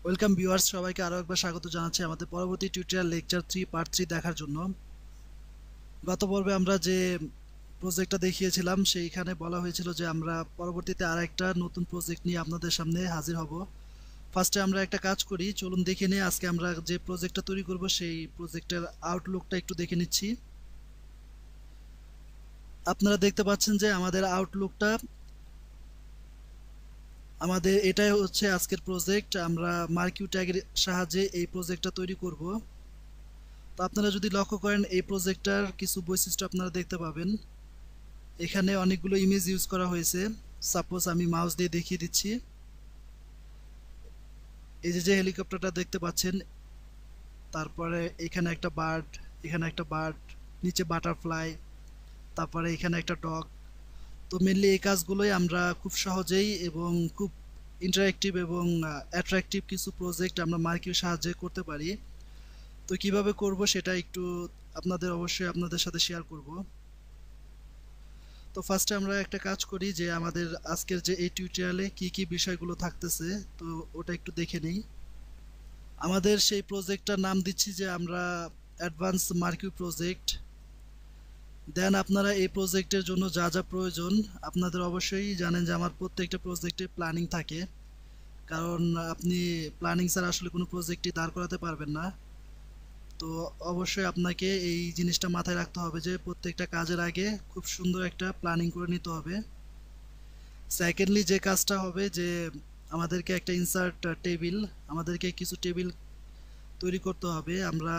Welcome viewers, সবাইকে আরও একবার স্বাগত জানাচ্ছি আমাদের পরবর্তী টিউটোরিয়াল লেকচার 3 পার্ট 3 দেখার জন্য। গত পর্বে আমরা যে প্রজেক্টটা দেখিয়েছিলাম সেইখানে বলা হয়েছিল যে আমরা পরবর্তীতে আরেকটা নতুন প্রজেক্ট নিয়ে আপনাদের সামনে হাজির হব। ফার্স্টে আমরা একটা কাজ করি, চলুন দেখে নিই আজকে আমরা যে প্রজেক্টটা তৈরি করব সেই প্রজেক্টের আউটলুকটা একটু দেখে নিচ্ছি। আপনারা দেখতে পাচ্ছেন যে আমাদের আউটলুকটা, আমাদের এটাই হচ্ছে আজকের প্রজেক্ট। আমরা মার্কিউ ট্যাগের সাহায্যে এই প্রজেক্টটা তৈরি করব। তো আপনারা যদি লক্ষ্য করেন এই প্রজেক্টটার কিছু বৈশিষ্ট্য আপনারা দেখতে পাবেন। এখানে অনেকগুলো ইমেজ ইউজ করা হয়েছে। সাপোজ আমি মাউস দিয়ে দেখিয়ে দিচ্ছি। এই যে হেলিকপ্টারটা দেখতে পাচ্ছেন, তারপরে এখানে একটা বার্ড, এখানে একটা বার্ড, নিচে বাটারফ্লাই, তারপরে এখানে একটা ডগ। তো মেনলি এই কাজগুলোই আমরা খুব সহজেই এবং খুব ইন্টারেক্টিভ এবং অ্যাট্রাকটিভ কিছু প্রজেক্ট আমরা মার্কিউর সাহায্যে করতে পারি। তো কিভাবে করব সেটা একটু অবশ্যই আপনাদের সাথে শেয়ার করব। তো ফার্স্টে আমরা একটা কাজ করি যে আমাদের আজকের যে এই টিউটোরিয়ালে কি কি বিষয়গুলো থাকতেছে, তো ওটা একটু দেখে নেই। আমাদের সেই প্রজেক্টটার নাম দিচ্ছি যে আমরা অ্যাডভান্স মার্কিউ প্রজেক্ট। দেন আপনারা এই প্রজেক্টের জন্য যা যা প্রয়োজন, আপনাদের অবশ্যই জানেন যে আমার প্রত্যেকটা প্রজেক্টে প্ল্যানিং থাকে, কারণ আপনি প্ল্যানিং ছাড়া আসলে কোনো প্রজেক্টই দাঁড় করাতে পারবেন না। তো অবশ্যই আপনাকে এই জিনিসটা মাথায় রাখতে হবে যে প্রত্যেকটা কাজের আগে খুব সুন্দর একটা প্ল্যানিং করে নিতে হবে। সেকেন্ডলি যে কাজটা হবে যে আমাদেরকে একটা ইনসার্ট টেবিল, আমাদেরকে কিছু টেবিল তৈরি করতে হবে। আমরা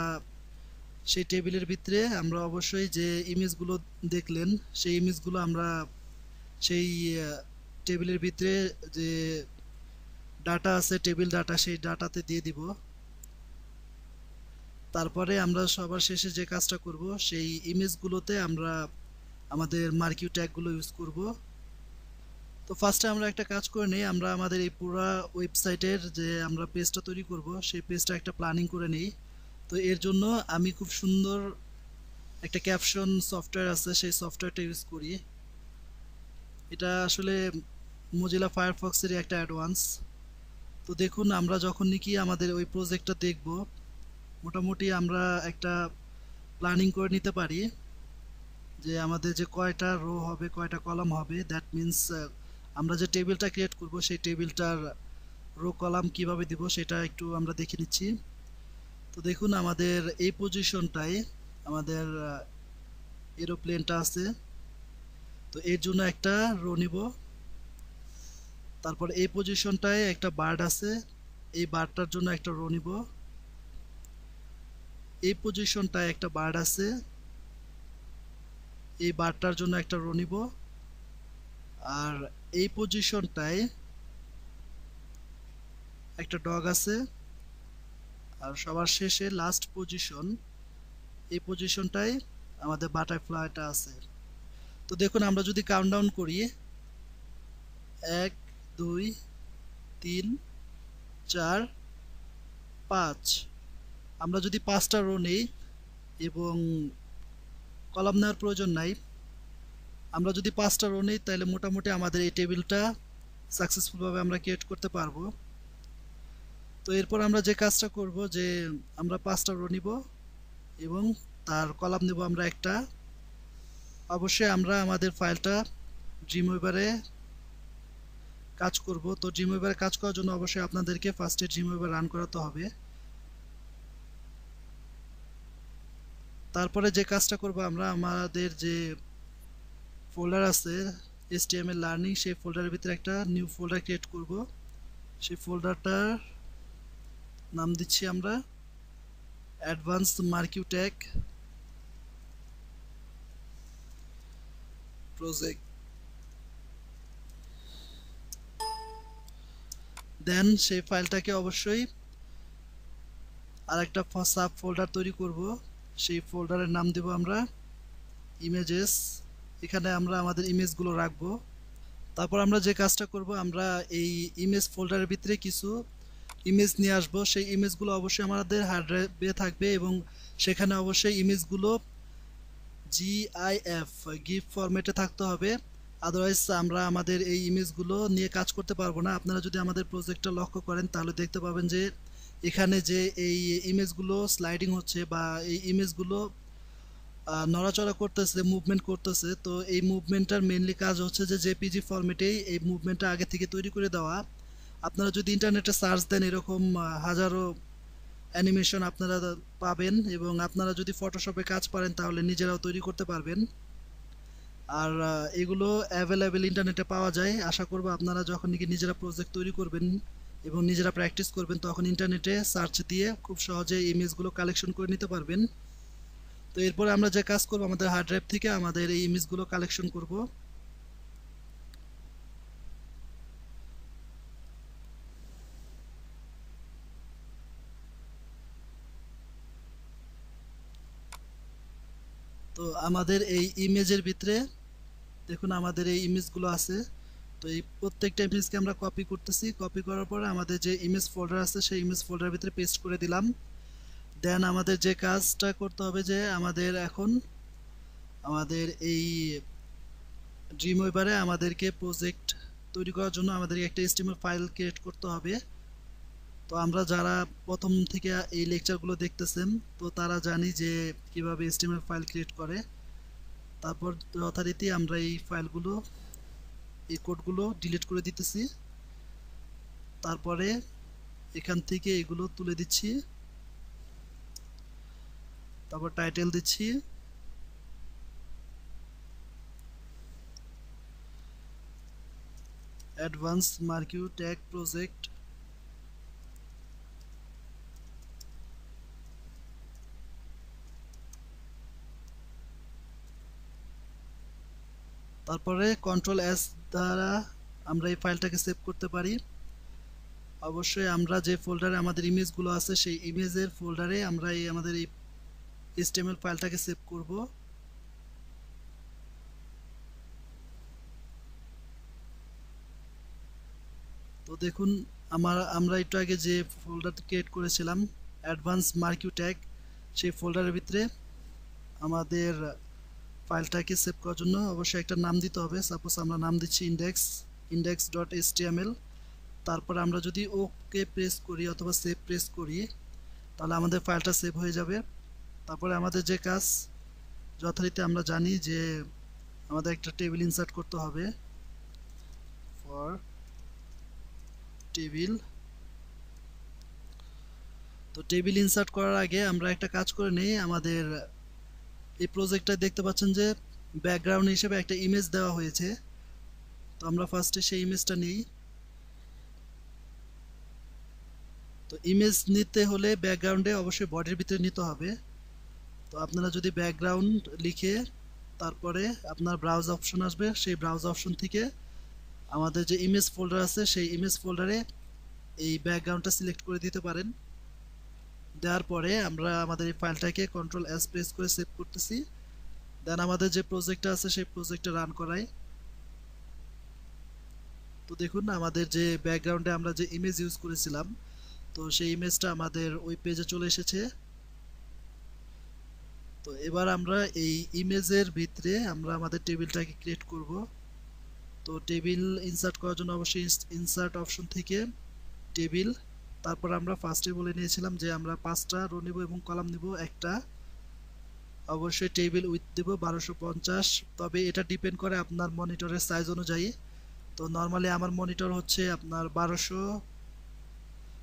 সেই টেবিলের ভিতরে আমরা অবশ্যই যে ইমেজগুলো দেখলেন সেই ইমেজগুলো আমরা সেই টেবিলের ভিতরে যে ডাটা আছে, টেবিল ডাটা, সেই ডাটাতে দিয়ে দিব। তারপরে আমরা সবার শেষে যে কাজটা করব সেই ইমেজগুলোতে আমরা আমাদের মার্কিউ ট্যাগগুলো ইউজ করব। তো ফার্স্টে আমরা একটা কাজ করে নিই, আমরা আমাদের এই পুরো ওয়েবসাইটের যে আমরা পেজটা তৈরি করব সেই পেজটা একটা প্ল্যানিং করে নিই। তো এর জন্য আমি খুব সুন্দর একটা ক্যাপশন সফটওয়্যার আছে, সেই সফটওয়্যারটা ইউজ করি। এটা আসলে মোজিলা ফায়ারফক্সেরই একটা অ্যাডভান্স। তো দেখুন, আমরা যখন নাকি আমাদের ওই প্রজেক্টটা দেখব, মোটামুটি আমরা একটা প্ল্যানিং করে নিতে পারি যে আমাদের যে কয়টা রো হবে, কয়টা কলাম হবে। দ্যাট মিন্স আমরা যে টেবিলটা ক্রিয়েট করব সেই টেবিলটার রো কলাম কিভাবে দিব সেটা একটু আমরা দেখে নিচ্ছি। তো দেখুন, আমাদের এই পজিশনটায় আমাদের এরোপ্লেনটা আছে। তো এর জন্য একটা রো নিব। তারপর এই পজিশনটায় একটা বার্ড আছে, এই বার্ডটার জন্য একটা রো নিব। এই পজিশনটায় একটা বার্ড আছে, এই বার্ডটার জন্য একটা রো নিব। আর এই পজিশনটায় একটা ডগ আছে। আর সবার শেষে লাস্ট পজিশন, এই পজিশনটায় আমাদের বাটারফ্লাইটা আছে। তো দেখুন, আমরা যদি কাউন্টডাউন করি 1 2 3 4 5, আমরা যদি 5টা রো নেই এবং কলাম নেওয়ার প্রয়োজন নাই, আমরা যদি 5টা রো নেই তাহলে মোটামুটি আমাদের এই টেবিলটা সাকসেসফুলভাবে আমরা ক্রিয়েট করতে পারবো। তো এরপর আমরা যে কাজটা করব যে আমরা 5টা রো নিব এবং তার কলাম নেব আমরা একটা। অবশ্যই আমরা আমাদের ফাইলটা ড্রিমওয়েভারে কাজ করব। তো ড্রিমওয়েভারে কাজ করার জন্য অবশ্যই আপনাদেরকে ফার্স্টে ড্রিমওয়েভার রান করাতে হবে। তারপরে যে কাজটা করব, আমরা আমাদের যে ফোল্ডার আছে HTML লার্নিং, সেই ফোল্ডারের ভিতরে একটা নিউ ফোল্ডার ক্রিয়েট করব। সেই ফোল্ডারটার নাম দিচ্ছি আমরা অ্যাডভান্স মার্কিউ ট্যাগ প্রজেক্ট। দেন সেই ফাইলটাকে অবশ্যই আরেকটা সাব ফোল্ডার তৈরি করব। সেই ফোল্ডারের নাম দেব আমরা ইমেজেস। এখানে আমরা আমাদের ইমেজগুলো রাখবো। তারপর আমরা যে কাজটা করব, আমরা এই ইমেজ ফোল্ডারের ভিতরে কিছু ইমেজ নিয়ে আসবো। সেই ইমেজগুলো অবশ্যই আমাদের হার্ড ড্রাইভে থাকবে এবং সেখানে অবশ্যই ইমেজগুলো GIF ফরম্যাটে থাকতে হবে। আদারওয়াইজ আমরা আমাদের এই ইমেজগুলো নিয়ে কাজ করতে পারবো না। আপনারা যদি আমাদের প্রজেক্টটা লক্ষ্য করেন তাহলে দেখতে পাবেন যে এখানে যে এই ইমেজগুলো স্লাইডিং হচ্ছে বা এই ইমেজগুলো নড়াচড়া করতেছে, মুভমেন্ট করতেছে, তো এই মুভমেন্টটার মেইনলি কাজ হচ্ছে যে জেপিজি ফরম্যাটেই এই মুভমেন্টটা আগে থেকে তৈরি করে দেওয়া। আপনারা যদি ইন্টারনেটে সার্চ দেন এরকম হাজারো অ্যানিমেশন আপনারা পাবেন, এবং আপনারা যদি ফটোশপে কাজ পারেন তাহলে নিজেরাও তৈরি করতে পারবেন। আর এগুলো অ্যাভেলেবেল ইন্টারনেটে পাওয়া যায়। আশা করব আপনারা যখন নাকি নিজেরা প্রজেক্ট তৈরি করবেন এবং নিজেরা প্র্যাকটিস করবেন তখন ইন্টারনেটে সার্চ দিয়ে খুব সহজে ইমেজগুলো কালেকশন করে নিতে পারবেন। তো এরপরে আমরা যে কাজ করব, আমাদের হার্ড ড্রাইভ থেকে আমাদের এই ইমেজগুলো কালেকশন করব। তো আমাদের এই ইমেজের ভিতরে দেখুন আমাদের এই ইমেজগুলো আছে। তো এই প্রত্যেকটা ইমেজকে আমরা কপি করতেছি। কপি করার পরে আমাদের যে ইমেজ ফোল্ডার আছে সেই ইমেজ ফোল্ডারের ভিতরে পেস্ট করে দিলাম। দেন আমাদের যে কাজটা করতে হবে যে আমাদের এখন আমাদের এই ড্রিমওয়েভারে আমাদেরকে প্রজেক্ট তৈরি করার জন্য আমাদেরকে একটা HTML ফাইল ক্রিয়েট করতে হবে। তো আমরা যারা প্রথম থেকে এই লেকচারগুলো দেখতেছেন তো তারা জানি যে কিভাবে HTML ফাইল ক্রিয়েট করে। তারপর যথারীতি আমরা এই ফাইলগুলো, এই কোডগুলো ডিলিট করে দিতেছি। তারপরে এখান থেকে এগুলো তুলে দিচ্ছি, তারপর টাইটেল দিচ্ছি, অ্যাডভান্স মার্কিউ ট্যাগ প্রজেক্ট, তারপরে কন্ট্রোল এস দ্বারা আমরা এই ফাইলটাকে সেভ করতে পারি। অবশ্যই আমরা যে ফোল্ডারে আমাদের ইমেজগুলো আছে সেই ইমেজের ফোল্ডারে আমরা এই আমাদের এই HTML ফাইলটাকে সেভ করব। তো দেখুন আমরা একটু আগে যে ফোল্ডার ক্রিয়েট করেছিলাম অ্যাডভান্স মার্কিউ ট্যাগ, সেই ফোল্ডারের ভিতরে আমাদের ফাইলটাকে সেভ করার জন্য অবশ্যই একটা নাম দিতে হবে। সাপোজ আমরা নাম দিচ্ছি index.html। তারপর আমরা যদি ওকে প্রেস করি অথবা সেভ প্রেস করি তাহলে আমাদের ফাইলটা সেভ হয়ে যাবে। তারপরে আমাদের যে কাজ, যথারীতি আমরা জানি যে আমাদের একটা টেবিল ইনসার্ট করতে হবে। ফর টেবিল, তো টেবিল ইনসার্ট করার আগে আমরা একটা কাজ করে নেই। আমাদের এই প্রজেক্টটা দেখতে পাচ্ছেন যে ব্যাকগ্রাউন্ড হিসেবে একটা ইমেজ দেওয়া হয়েছে। তো আমরা ফার্স্টে সেই ইমেজটা নিই। তো ইমেজ নিতে হলে ব্যাকগ্রাউন্ডে অবশ্যই বডির ভিতরে নিতে হবে। তো আপনারা যদি ব্যাকগ্রাউন্ড লিখে তারপরে আপনার ব্রাউজ অপশন আসবে, সেই ব্রাউজ অপশন থেকে আমাদের যে ইমেজ ফোল্ডার আছে সেই ইমেজ ফোল্ডারে এই ব্যাকগ্রাউন্ডটা সিলেক্ট করে দিতে পারেন। দেওয়ার পরে আমরা আমাদের এই ফাইলটাকে কন্ট্রোল এস প্রেস করে সেভ করতেছি। দেন আমাদের যে প্রজেক্টটা আছে সেই প্রজেক্টটা রান করাই। তো দেখুন আমাদের যে ব্যাকগ্রাউন্ডে আমরা যে ইমেজ ইউজ করেছিলাম তো সেই ইমেজটা আমাদের ওই পেজে চলে এসেছে। তো এবার আমরা এই ইমেজের ভিতরে আমরা আমাদের টেবিলটাকে ক্রিয়েট করব। তো টেবিল ইনসার্ট করার জন্য অবশ্যই ইনসার্ট অপশন থেকে টেবিল, তারপর আমরা ফার্স্টে বলে নিয়েছিলাম যে আমরা 5টা রো নিব এবং কলাম নিব একটা। অবশ্যই টেবিল উইথ দেব 1250, তবে এটা ডিপেন্ড করে আপনার মনিটরের সাইজ অনুযায়ী। তো নর্মালি আমার মনিটর হচ্ছে আপনার 1200,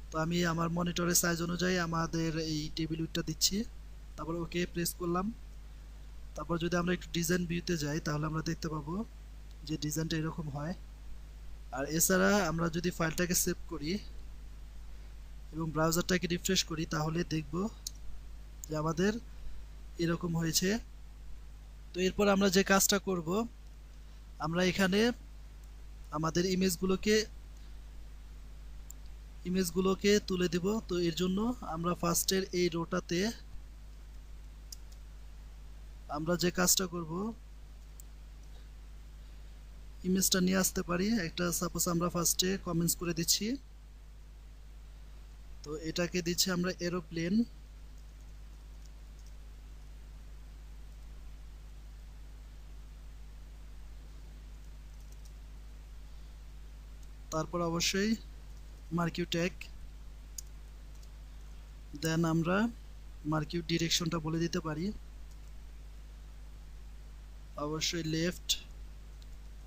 তো আমি আমার মনিটরের সাইজ অনুযায়ী আমাদের এই টেবিল উইথটা দিচ্ছি। তারপর ওকে প্রেস করলাম। তারপর যদি আমরা একটু ডিজাইন ভিউতে যাই তাহলে আমরা দেখতে পাবো যে ডিজাইনটা এরকম হয়। আর এছাড়া আমরা যদি ফাইলটাকে সেভ করি এবং ব্রাউজারটাকে রিফ্রেশ করি তাহলে দেখব যে আমাদের এরকম হয়েছে। তো এরপর আমরা যে কাজটা করব, আমরা এখানে আমাদের ইমেজগুলোকে তুলে দেব। তো এর জন্য আমরা ফার্স্টের এই রোটাতে আমরা যে কাজটা করব, ইমেজটা নিয়ে আসতে পারি একটা। সাপোজ আমরা ফার্স্টে কমেন্টস করে দিচ্ছি, তো এটাকে দিচ্ছি আমরা এরোপ্লেন। তারপর অবশ্যই মার্কিউ ট্যাগ, দেন আমরা মার্কিউ ডিরেকশনটা বলে দিতে পারি, অবশ্যই লেফট,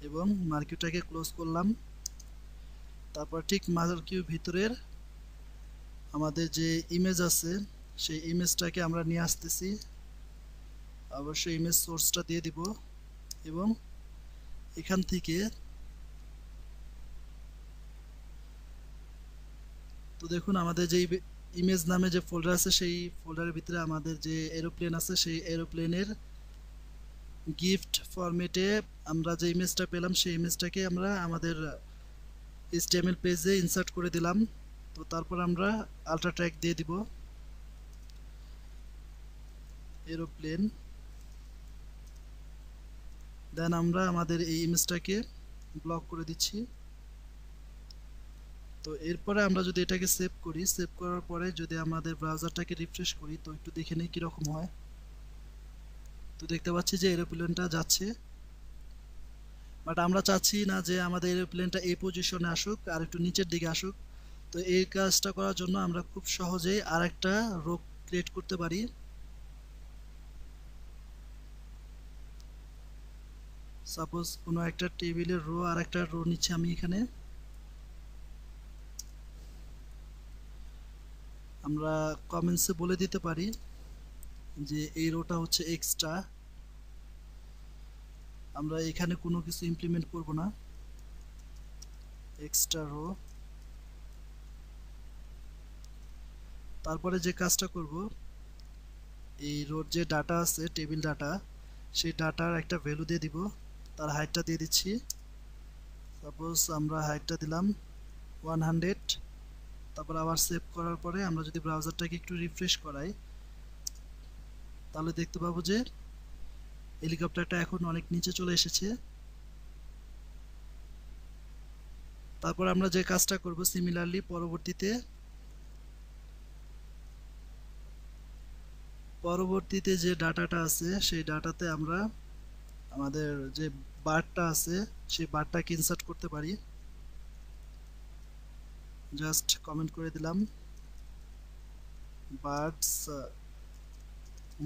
এবং মার্কিউটাকে ক্লোজ করলাম। তারপর ঠিক মার্কিউ ভিতরের আমাদের যে ইমেজ আছে সেই ইমেজটাকে আমরা নিয়ে আসতেছি, অবশ্যই ইমেজ সোর্সটা দিয়ে দিব, এবং এখান থেকে তো দেখুন আমাদের যে ইমেজ নামে যে ফোল্ডার আছে সেই ফোল্ডারের ভিতরে আমাদের যে এরোপ্লেন আছে সেই এরোপ্লেনের গিফট ফরম্যাটে আমরা যে ইমেজটা পেলাম সেই ইমেজটাকে আমরা আমাদের HTML পেজে ইনসার্ট করে দিলাম। তো তারপর আমরা আল্ট্রা ট্যাগ দিয়ে দিব এরোপ্লেন, দেন আমরা আমাদের এই ইমেজটাকে ব্লক করে দিচ্ছি। তো এরপরে আমরা যদি এটাকে সেভ করি, সেভ করার পরে যদি আমাদের ব্রাউজারটাকে রিফ্রেশ করি তো একটু দেখে নিই কীরকম হয়। তো দেখতে পাচ্ছি যে এরোপ্লেনটা যাচ্ছে, বাট আমরা চাচ্ছি না যে আমাদের এরোপ্লেনটা এই পজিশনে আসুক, আর একটু নিচের দিকে আসুক। তো এই কাজটা করার জন্য আমরা খুব সহজেই আরেকটা রো ক্রিয়েট করতে পারি। সাপোজ কোনো একটা টেবিলের রো আর একটা রো নিচ্ছি আমি এখানে, আমরা কমেন্টসে বলে দিতে পারি যে এই রোটা হচ্ছে এক্সট্রা, আমরা এখানে কোনো কিছু ইমপ্লিমেন্ট করব না, এক্সট্রা রো। তারপরে যে কাজটা করব, এই রোর যে ডাটা আছে টেবিল ডাটা, সেই ডাটার একটা ভ্যালু দিয়ে দিব, তার হাইটটা দিয়ে দিচ্ছি, সাপোজ আমরা হাইটটা দিলাম 100। তারপর আবার সেভ করার পরে আমরা যদি ব্রাউজারটাকে একটু রিফ্রেশ করাই তাহলে দেখতে পাবো যে হেলিকপ্টারটা এখন অনেক নিচে চলে এসেছে। তারপর আমরা যে কাজটা করব সিমিলারলি পরবর্তীতে যে ডাটাটা আছে সেই ডাটাতে আমরা আমাদের যে বারটা আছে সেই বারটাকে ইনসার্ট করতে পারি। জাস্ট কমেন্ট করে দিলাম birds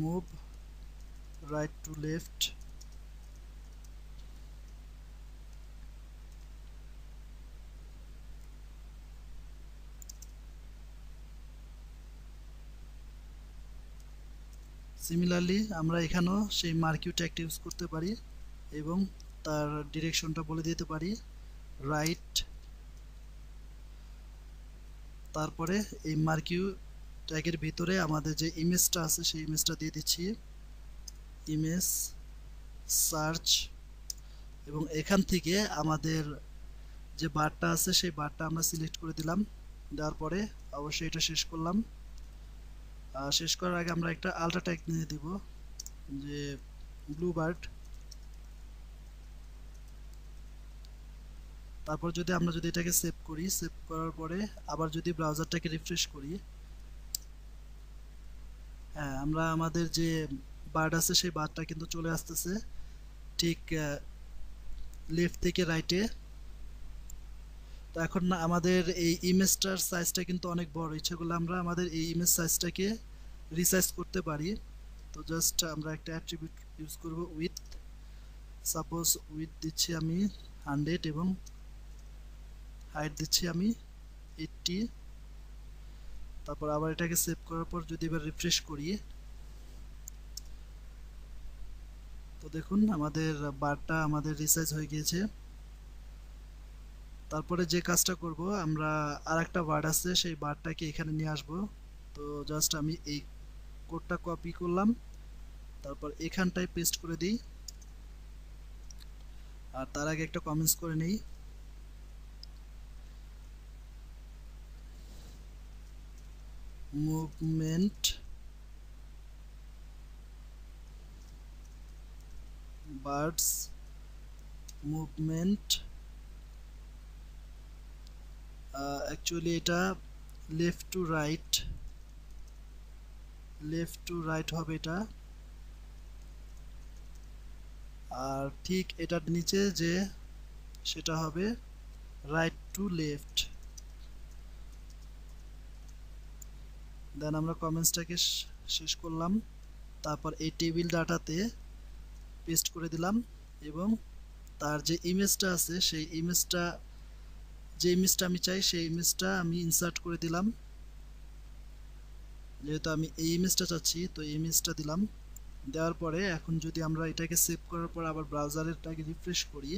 move right to left, similarly আমরা এখানেও সেই মার্কিউ ট্যাগটা ইউজ করতে পারি এবং তার ডিরেকশনটা বলে দিতে পারি রাইট। তারপরে এই মার্কিউ ট্যাগের ভিতরে আমাদের যে ইমেজটা আছে সেই ইমেজটা দিয়ে দিচ্ছি, ইমেজ সার্চ, এবং এখান থেকে আমাদের যে বারটা আছে সেই বারটা আমরা সিলেক্ট করে দিলাম। দেওয়ার পরে অবশ্যই এটা শেষ করলাম। শেষ করার আগে আমরা একটা আল্ট্রা ট্যাগ নিয়ে দিব যে ব্লু বার্ড। তারপর যদি আমরা এটাকে সেভ করি, সেভ করার পরে আবার যদি ব্রাউজারটাকে রিফ্রেশ করি, হ্যাঁ আমরা আমাদের যে বার্ড আছে সেই বারটা কিন্তু চলে আসতেছে ঠিক লেফট থেকে রাইটে। তো এখন না আমাদের এই ইমেজটার সাইজটা কিন্তু অনেক বড়, ইচ্ছা করলে আমরা আমাদের এই ইমেজ সাইজটাকে রিসাইজ করতে পারি। তো জাস্ট আমরা একটা অ্যাট্রিবিউট ইউজ করব উইথ, সাপোজ উইথ দিচ্ছি আমি 100 এবং হাইট দিচ্ছি আমি 80। তারপর আবার এটাকে সেভ করার পর যদি এবার রিফ্রেশ করি তো দেখুন আমাদের বারটা আমাদের রিসাইজ হয়ে গিয়েছে। তারপরে যে কাজটা করব, আমরা আরেকটা বার্ড আছে সেই বারটাকে এখানে নিয়ে আসব। তো জাস্ট আমি এই কোডটা কপি করলাম, তারপর এখানটায় পেস্ট করে দিই, আর তার আগে একটা কমেন্টস করে নেই। মুভমেন্ট বার্ডস মুভমেন্ট, অ্যাকচুয়ালি এটা লেফট টু রাইট হবে এটা। আর ঠিক এটার নিচে যে সেটা হবে রাইট টু লেফট, দেন আমরা কমেন্টসটাকে শেষ করলাম। তারপর এই টেবিল ডাটাতে পেস্ট করে দিলাম এবং তার যে ইমেজটা আছে সেই ইমেজটা, যে ইমেজটা আমি চাই সেই ইমেজটা আমি ইনসার্ট করে দিলাম। যেহেতু আমি এই ইমেজটা চাচ্ছি তো এই ইমেজটা দিলাম। দেওয়ার পরে এখন যদি আমরা এটাকে সেভ করার পর আবার ব্রাউজারটাকে রিফ্রেশ করি,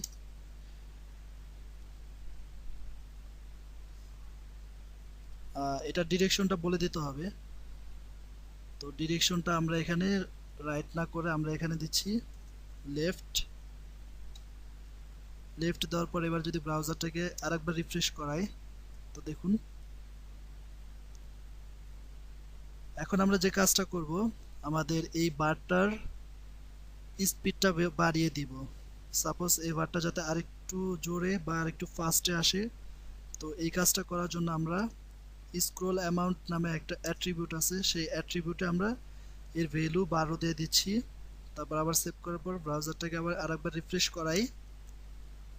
এটা ডিরেকশনটা বলে দিতে হবে। তো ডিরেকশনটা আমরা এখানে রাইট না করে আমরা এখানে দিচ্ছি লেফট। লেফট দেওয়ার পর এবার যদি ব্রাউজারটাকে আরেকবার রিফ্রেশ করাই তো দেখুন এখন আমরা যে কাজটা করব, আমাদের এই বারটার স্পিডটা বাড়িয়ে দিব। সাপোজ এই বারটা যাতে আরেকটু জোরে বা আরেকটু ফাস্টে আসে, তো এই কাজটা করার জন্য আমরা স্ক্রল অ্যামাউন্ট নামে একটা অ্যাট্রিবিউট আছে, সেই অ্যাট্রিবিউটে আমরা এর ভ্যালু 12 দিয়ে দিচ্ছি। তারপর আবার সেভ করার পর ব্রাউজারটাকে আবার আরেকবার রিফ্রেশ করাই,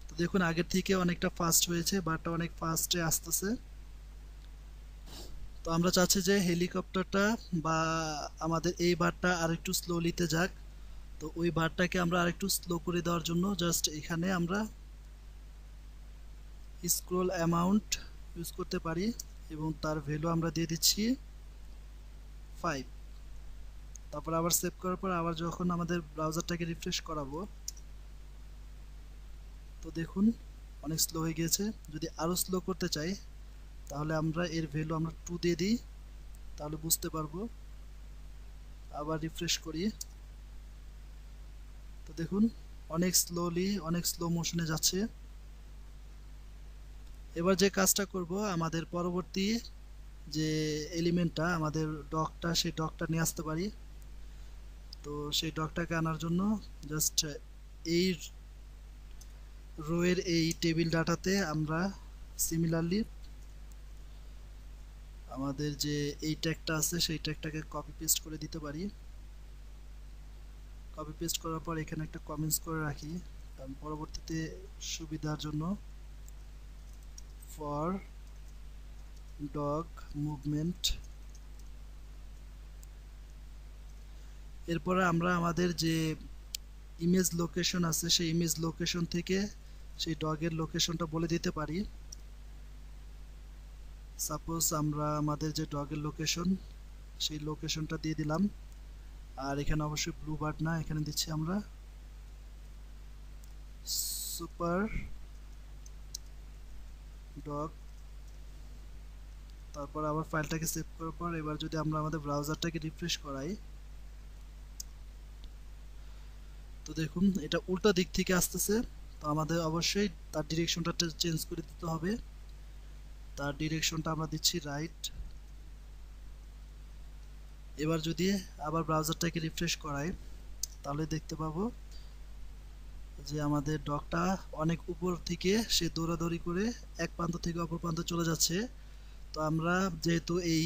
তো দেখুন আগের থেকে অনেকটা ফাস্ট হয়েছে, বারটা অনেক ফাস্টে আসতেছে। তো আমরা চাচ্ছি যে হেলিকপ্টারটা বা আমাদের এই বারটা আরেকটু স্লোলিতে যাক, তো ওই বারটাকে আমরা আরেকটু স্লো করে দেওয়ার জন্য জাস্ট এখানে আমরা স্ক্রল অ্যামাউন্ট ইউজ করতে পারি এবং তার ভ্যালু আমরা দিয়ে দিচ্ছি 5। তারপর আবার সেভ করার পর আবার যখন আমাদের ব্রাউজারটাকে রিফ্রেশ করাবো তো দেখুন অনেক স্লো হয়ে গিয়েছে। যদি আরও স্লো করতে চাই তাহলে আমরা এর ভ্যালু আমরা 2 দিয়ে দিই, তাহলে বুঝতে পারবো। আবার রিফ্রেশ করি তো দেখুন অনেক স্লোলি, অনেক স্লো মোশনে যাচ্ছে। এবার যে কাজটা করব, আমাদের পরবর্তী যে এলিমেন্টটা আমাদের ডগটা, সেই ডগটা নিয়ে আসতে পারি। তো সেই ডগটাকে আনার জন্য জাস্ট এই রোয়ের এই টেবিল ডাটাতে আমরা সিমিলারলি আমাদের যে এই ট্যাগটা আছে সেই ট্যাগটাকে কপি পেস্ট করে দিতে পারি। কপি পেস্ট করার পর এখানে একটা কমেন্টস করে রাখি, কারণ পরবর্তীতে সুবিধার জন্য ফর ডগ মুভমেন্ট। এরপরে আমরা আমাদের যে ইমেজ লোকেশন আছে সেই ইমেজ লোকেশন থেকে সেই ডগের লোকেশনটা বলে দিতে পারি। সাপোজ আমরা আমাদের যে ডগের লোকেশন সেই লোকেশনটা দিয়ে দিলাম, আর এখানে অবশ্যই ব্লু বার্ড না, এখানে দিচ্ছি আমরা সুপার ডগ। তারপর আবার ফাইলটাকে সেভ করার পর এবার যদি আমরা আমাদের ব্রাউজারটাকে রিফ্রেশ করাই তো দেখুন এটা উল্টো দিক থেকে আসতেছে। তো আমাদের অবশ্যই তার ডিরেকশনটা চেঞ্জ করে দিতে হবে। তার ডিরেকশনটা আমরা দিচ্ছি রাইট। এবার যদি আবার ব্রাউজারটাকে রিফ্রেশ করাই তাহলে দেখতে পাবো যে আমাদের ডগটা অনেক উপর থেকে সে দৌড়াদৌড়ি করে এক প্রান্ত থেকে অপর প্রান্তে চলে যাচ্ছে। তো আমরা যেহেতু এই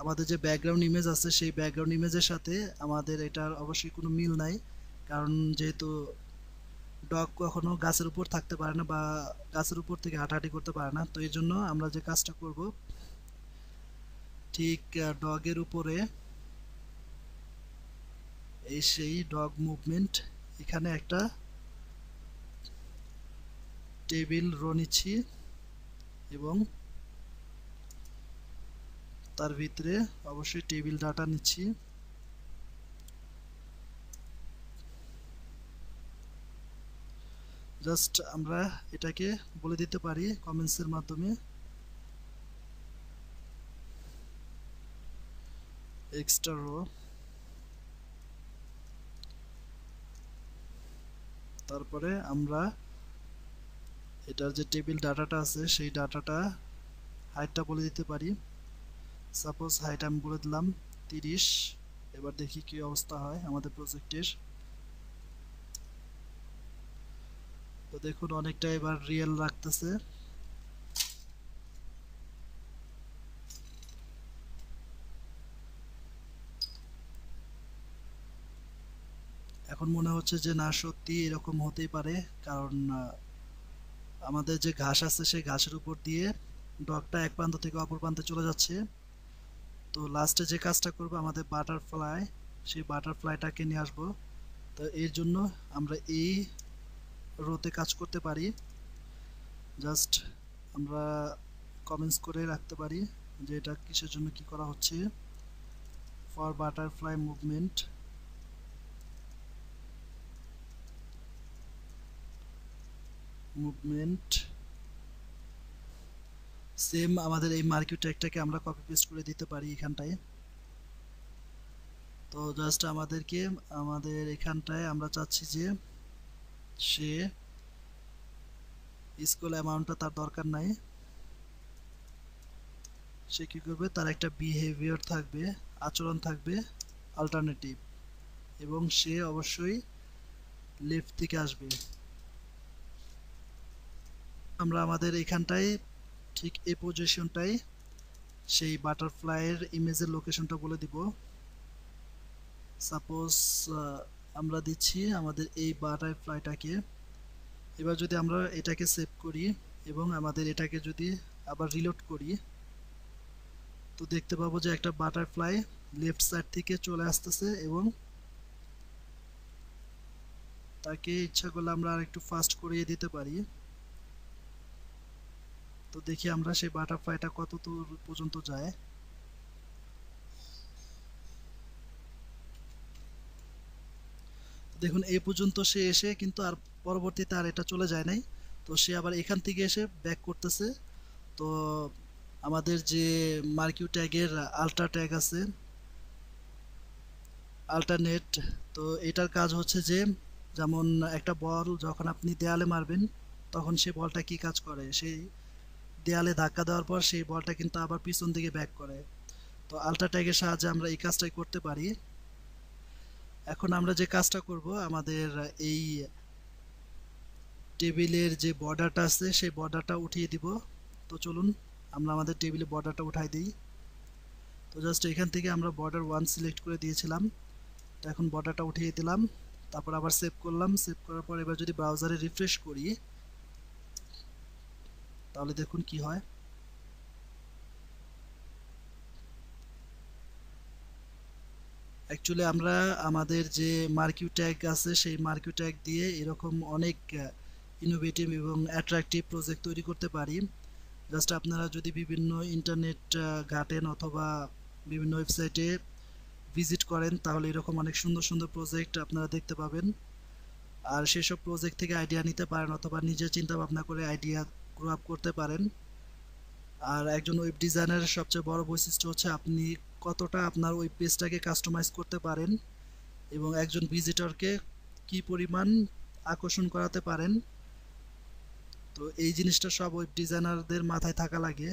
আমাদের যে ব্যাকগ্রাউন্ড ইমেজ আছে সেই ব্যাকগ্রাউন্ড ইমেজের সাথে আমাদের এটার অবশ্যই কোনো মিল নাই, কারণ যেহেতু ডগ কখনো গাছের উপর থাকতে পারে না বা গাছের উপর থেকে হাঁটাহাঁটি করতে পারে না। তো এই জন্য আমরা যে কাজটা করব, ঠিক ডগের উপরে এই সেই ডগ মুভমেন্ট, এখানে একটা টেবিল রো নিচ্ছি এবং তার ভিতরে অবশ্যই টেবিল ডাটা নিচ্ছি। জাস্ট আমরা এটাকে বলে দিতে পারি কমেন্টসের মাধ্যমে এক্সট্রা রো। তারপরে আমরা এটার যে টেবিল ডাটাটা আছে সেই ডাটাটা হাইটটা বলে দিতে পারি। সাপোজ হাইট আমি বলে দিলাম 30। এবার দেখি কি অবস্থা হয় আমাদের প্রজেক্টের। তো দেখুন অনেকটা এবার রিয়েল লাগতেছে। এখন মনে হচ্ছে যে না, সত্যি এরকম হতেই পারে, কারণ আমাদের যে ঘাস আছে সেই ঘাসের উপর দিয়ে ডগটা এক প্রান্ত থেকে অপর প্রান্তে চলে যাচ্ছে। তো লাস্টে যে কাজটা করব, আমাদের বাটারফ্লাই, সেই বাটারফ্লাইটাকে নিয়ে আসবো। তো এর জন্য আমরা এই রোতে কাজ করতে পারি। জাস্ট আমরা কমেন্টস করে রাখতে পারি যে এটা কিসের জন্য কি করা হচ্ছে। ফর বাটারফ্লাই মুভমেন্ট, সেম আমাদের এই মার্কিউ ট্যাগটাকে আমরা কপি পেস্ট করে দিতে পারি এখানটায়। তো জাস্ট আমাদের এখানটায় আমরা চাচ্ছি যে সে স্কুল অ্যামাউন্টটা তার দরকার নাই। সে কি করবে, তার একটা বিহেভিয়ার থাকবে, আচরণ থাকবে অল্টারনেটিভ, এবং সে অবশ্যই লেফট থেকে আসবে। আমরা আমাদের এখানটায় ঠিক এই পজিশনটাই সেই বাটারফ্লাইয়ের ইমেজের লোকেশনটা বলে দিব। সাপোজ আমরা দিচ্ছি আমাদের এই বাটারফ্লাইটাকে। এবার যদি আমরা এটাকে সেভ করি এবং আমাদের এটাকে যদি আবার রিলোড করি, তো দেখতে পাবো যে একটা বাটারফ্লাই লেফট সাইড থেকে চলে আসতেছে, এবং তাকে ইচ্ছা করলে আমরা আর একটু ফাস্ট করিয়ে দিতে পারি। তো দেখি আমরা সেই বাটারফ্লাইটা কত দূর পর্যন্ত যায়। দেখুন এই পর্যন্ত সে এসে কিন্তু আর পরবর্তীতে আর এটা চলে যায় নাই। তো সে আবার এখান থেকে এসে ব্যাক করতেছে। তো আমাদের যে মার্কিউ ট্যাগের আল্ট্রা ট্যাগ আছে, আল্টারনেট, তো এটার কাজ হচ্ছে যে যেমন একটা বল যখন আপনি দেয়ালে মারবেন, তখন সেই বলটা কি কাজ করে, সেই দেয়ালে ধাক্কা দেওয়ার পর সেই বলটা কিন্তু আবার পিছন দিকে ব্যাক করে। তো আল্ট্রা ট্যাগের সাহায্যে আমরা এই কাজটাই করতে পারি। এখন আমরা যে কাজটা করব, আমাদের এই টেবিলের যে বর্ডারটা আছে সেই বর্ডারটা উঠিয়ে দিব। তো চলুন আমরা আমাদের টেবিলে বর্ডারটা উঠাই দিই। তো জাস্ট এখান থেকে আমরা বর্ডার 1 সিলেক্ট করে দিয়েছিলাম। তো এখন বর্ডারটা উঠিয়ে দিলাম, তারপর আবার সেভ করলাম। সেভ করার পর এবার যদি ব্রাউজারে রিফ্রেশ করি, তাহলে দেখুন কি হয়। অ্যাকচুয়ালি আমরা আমাদের যে মার্কিউ ট্যাগ আছে সেই মার্কিউ ট্যাগ দিয়ে এরকম অনেক ইনোভেটিভ এবং অ্যাট্রাকটিভ প্রজেক্ট তৈরি করতে পারি। জাস্ট আপনারা যদি বিভিন্ন ইন্টারনেট ঘাটেন অথবা বিভিন্ন ওয়েবসাইটে ভিজিট করেন, তাহলে এরকম অনেক সুন্দর সুন্দর প্রজেক্ট আপনারা দেখতে পাবেন। আর সেসব প্রজেক্ট থেকে আইডিয়া নিতে পারেন অথবা নিজে চিন্তা ভাবনা করে আইডিয়া গ্রো আপ করতে পারেন। আর একজন ওয়েব ডিজাইনারের সবচেয়ে বড় বৈশিষ্ট্য হচ্ছে আপনি কতটা আপনার ওয়েব পেজটাকে কাস্টমাইজ করতে পারেন এবং একজন ভিজিটরকে কি পরিমাণ আকর্ষণ করাতে পারেন। তো এই জিনিসটা সব ওয়েব ডিজাইনারদের মাথায় থাকা লাগে,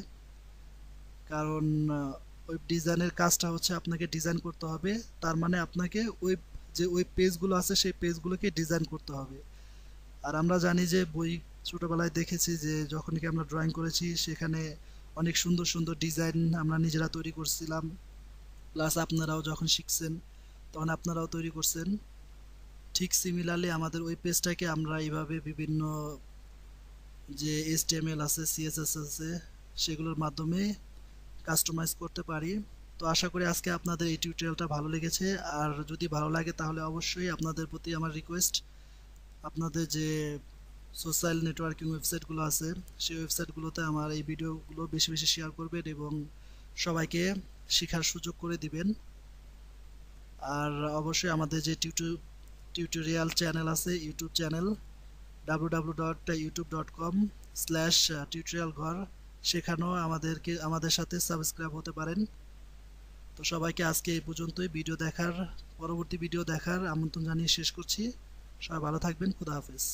কারণ ওয়েব ডিজাইনের কাজটা হচ্ছে আপনাকে ডিজাইন করতে হবে, তার মানে আপনাকে যে ওয়েব পেজগুলো আছে সেই পেজগুলোকে ডিজাইন করতে হবে। আর আমরা জানি যে ছোটবেলায় দেখেছি যে যখন কি আমরা ড্রয়িং করেছি সেখানে অনেক সুন্দর সুন্দর ডিজাইন আমরা নিজেরা তৈরি করছিলাম, প্লাস আপনারাও যখন শিখছেন তখন আপনারাও তৈরি করছেন। ঠিক সিমিলারলি আমাদের ওয়েব পেজটাকে আমরা এইভাবে বিভিন্ন যে HTML আছে, CSS আছে, সেগুলোর মাধ্যমে কাস্টমাইজ করতে পারি। তো আশা করি আজকে আপনাদের এই টিউটোরিয়ালটা ভালো লেগেছে। আর যদি ভালো লাগে তাহলে অবশ্যই আপনাদের প্রতি আমার রিকোয়েস্ট, আপনাদের যে সোশ্যাল নেটওয়ার্কিং ওয়েবসাইটগুলো আছে সেই ওয়েবসাইটগুলোতে আমার এই ভিডিওগুলো বেশি বেশি শেয়ার করবেন এবং সবাইকে শেখার সুযোগ করে দিবেন। আর অবশ্যই আমাদের যে টিউটোরিয়াল চ্যানেল আছে, ইউটিউব চ্যানেল www.youtube.com/tutorialghar, সেখানেও আমাদের সাথে সাবস্ক্রাইব হতে পারেন। তো সবাইকে আজকে এই পর্যন্তই। পরবর্তী ভিডিও দেখার আমন্ত্রণ জানিয়ে শেষ করছি। সবাই ভালো থাকবেন। খুদা হাফেজ।